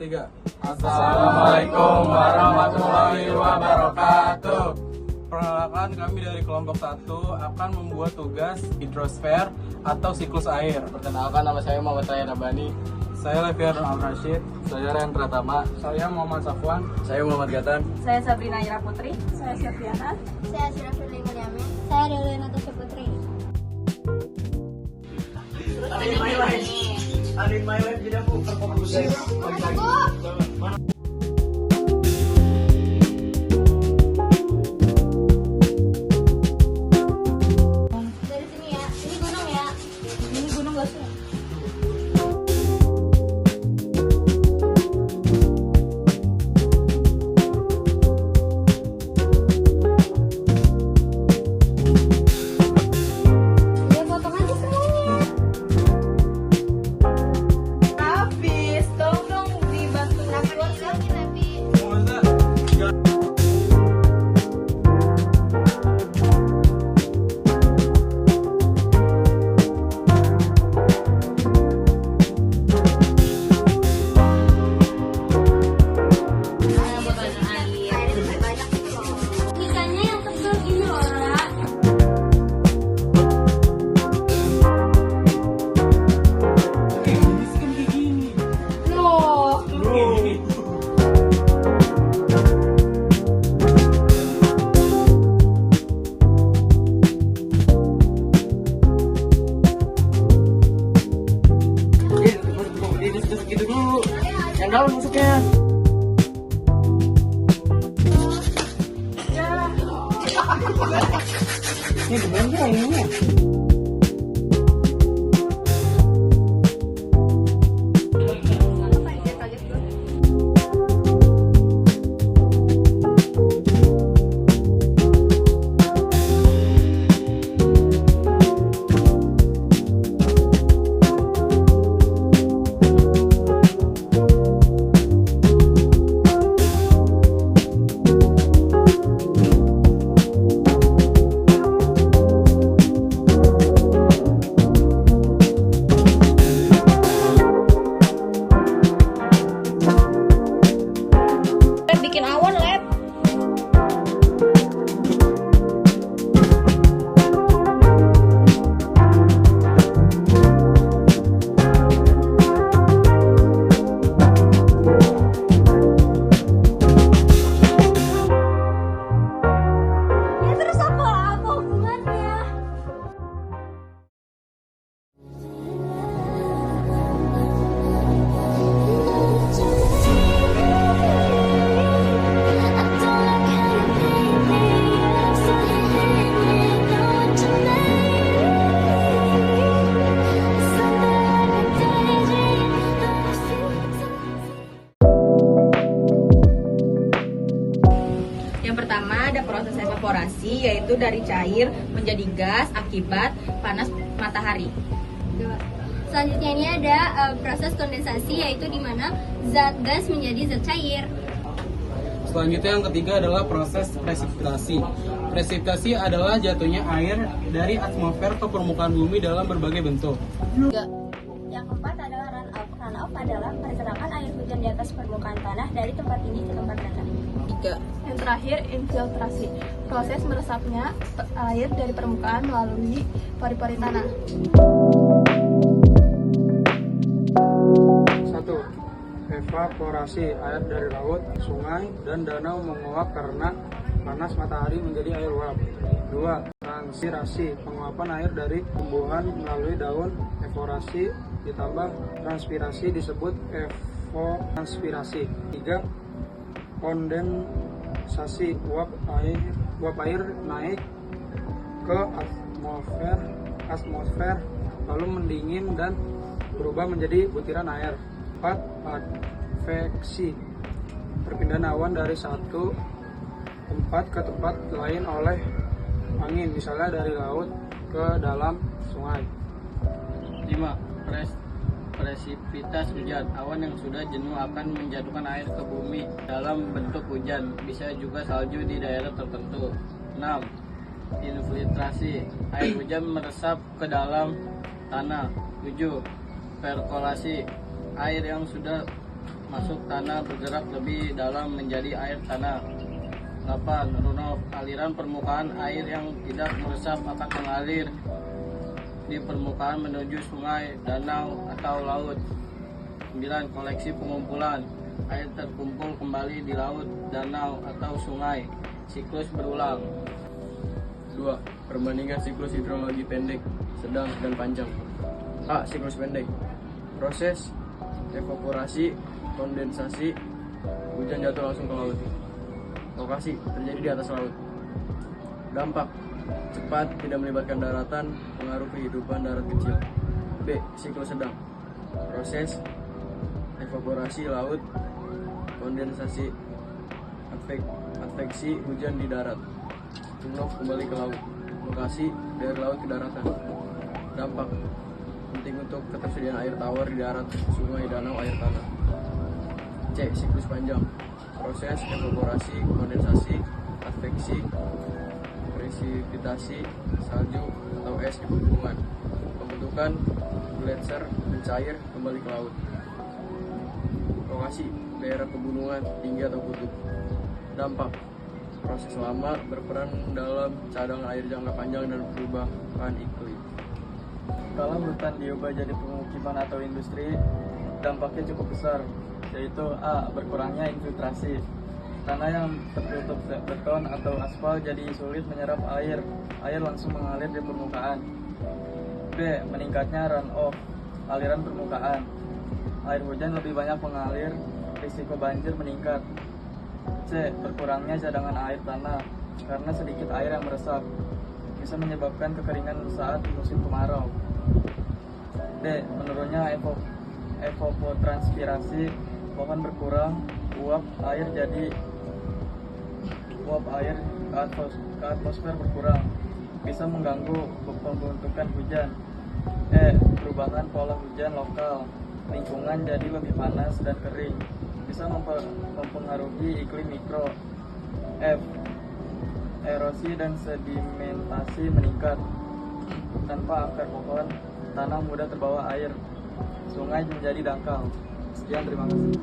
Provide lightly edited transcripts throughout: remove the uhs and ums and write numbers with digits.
3. Assalamualaikum warahmatullahi wabarakatuh. Perkenalkan, kami dari kelompok 1 akan membuat tugas hidrosfer atau siklus air. Perkenalkan, nama saya Muhammad Ryan Abani. Saya Leviar Al-Rashid. Saya Ren Pratama. Saya Muhammad Safwan. Saya Muhammad Gatan. Saya Sabrina Ira Putri. Saya Syafiana. Saya Syirafirli Mulyamin. Saya Dewi Natasha Putri. Dari sini ya, ini gunung ya. Ini gunung gak sih? Ya potong aja semuanya. Hafiz, tolong dong dibantu Buat lagi tapi. Ikannya yang tebal gini loh, Ra. loh. Gitu dulu. Yang dalam masuknya. Ini gimana ini? Bikin awan, Lep. Ya terus apa hubungannya? Yang pertama ada proses evaporasi, yaitu dari cair menjadi gas akibat panas matahari. Selanjutnya ini ada proses kondensasi, yaitu di mana zat gas menjadi zat cair. Selanjutnya yang ketiga adalah proses presipitasi. Presipitasi adalah jatuhnya air dari atmosfer ke permukaan bumi dalam berbagai bentuk. Yang keempat adalah runoff. Runoff adalah pergerakan air hujan di atas permukaan tanah dari tempat tinggi ke tempat rendah. 3. Yang terakhir, infiltrasi. Proses meresapnya air dari permukaan melalui pori-pori tanah. 1. Evaporasi. Air dari laut, sungai, dan danau menguap karena panas matahari menjadi air uap. 2. Transpirasi. Penguapan air dari tumbuhan melalui daun. Evaporasi ditambah transpirasi disebut evapotranspirasi. 3. Kondensasi. Uap air naik ke atmosfer lalu mendingin dan berubah menjadi butiran air. 4. Adveksi. Perpindahan awan dari satu tempat ke tempat lain oleh angin, misalnya dari laut ke dalam sungai. 5. Presipitas hujan. Awan yang sudah jenuh akan menjatuhkan air ke bumi dalam bentuk hujan, bisa juga salju di daerah tertentu. 6. Infiltrasi. Air hujan meresap ke dalam tanah. 7. Perkolasi. Air yang sudah masuk tanah bergerak lebih dalam menjadi air tanah. 8. Runoff, aliran permukaan air yang tidak meresap akan mengalir di permukaan menuju sungai, danau, atau laut. 9. Koleksi pengumpulan, air terkumpul kembali di laut, danau, atau sungai. Siklus berulang. 2. Perbandingan siklus hidrologi pendek, sedang, dan panjang. A. Siklus pendek. Proses evaporasi, kondensasi, hujan jatuh langsung ke laut. Lokasi terjadi di atas laut. Dampak cepat, tidak melibatkan daratan, pengaruh kehidupan darat kecil. B. Siklus sedang. Proses evaporasi laut, kondensasi, adveksi hujan di darat. Runoff kembali ke laut. Lokasi dari laut ke daratan. Dampak penting untuk ketersediaan air tawar di darat, sungai, danau, air tanah. C. Siklus panjang. Proses evaporasi, kondensasi, adveksi, presipitasi, salju atau es di pegunungan. Pembentukan gletser mencair kembali ke laut. Lokasi daerah pegunungan tinggi atau kutub. Dampak proses lama berperan dalam cadangan air jangka panjang dan perubahan iklim. Kalau hutan diubah jadi pemukiman atau industri, dampaknya cukup besar, yaitu A. Berkurangnya infiltrasi. Tanah yang tertutup beton atau aspal jadi sulit menyerap air. Air langsung mengalir di permukaan. B. Meningkatnya runoff, aliran permukaan. Air hujan lebih banyak mengalir, risiko banjir meningkat. C. Berkurangnya cadangan air tanah, karena sedikit air yang meresap. Bisa menyebabkan kekeringan saat musim kemarau. D. Menurunnya evapotranspirasi, pohon berkurang, uap air ke atmosfer berkurang, bisa mengganggu pembentukan hujan. E. Perubahan pola hujan lokal, lingkungan jadi lebih panas dan kering, bisa mempengaruhi iklim mikro. F. Erosi dan sedimentasi meningkat. Tanpa akar pohon, tanah mudah terbawa air, sungai menjadi dangkal. Sekian, terima kasih.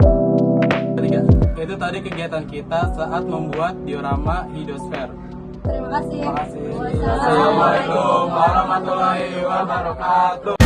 Ketiga, itu tadi kegiatan kita saat membuat diorama hidrosfer. Terima kasih. Terima kasih. Assalamualaikum warahmatullahi wabarakatuh.